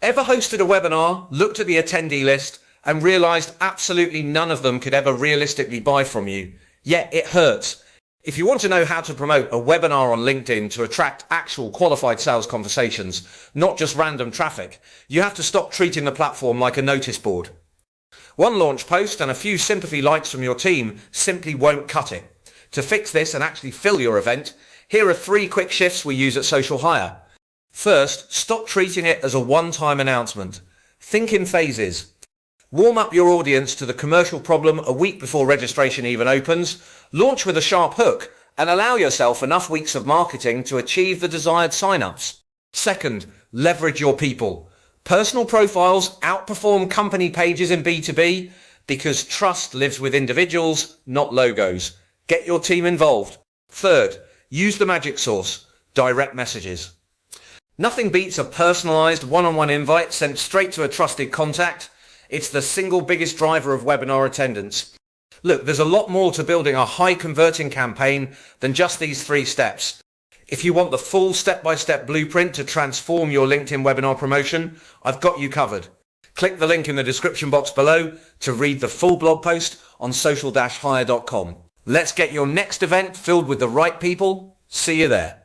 Ever hosted a webinar, looked at the attendee list, and realized absolutely none of them could ever realistically buy from you? Yet it hurts. If you want to know how to promote a webinar on LinkedIn to attract actual qualified sales conversations, not just random traffic, you have to stop treating the platform like a notice board. One launch post and a few sympathy likes from your team simply won't cut it. To fix this and actually fill your event, here are 3 quick shifts we use at Social Hire. First, stop treating it as a one-time announcement. Think in phases. Warm up your audience to the commercial problem a week before registration even opens, launch with a sharp hook, and allow yourself enough weeks of marketing to achieve the desired sign-ups. Second, leverage your people. Personal profiles outperform company pages in B2B because trust lives with individuals, not logos. Get your team involved. Third, use the magic sauce, direct messages. Nothing beats a personalized one-on-one invite sent straight to a trusted contact. It's the single biggest driver of webinar attendance. Look, there's a lot more to building a high-converting campaign than just these 3 steps. If you want the full step-by-step blueprint to transform your LinkedIn webinar promotion, I've got you covered. Click the link in the description box below to read the full blog post on Social-Hire.com. Let's get your next event filled with the right people. See you there.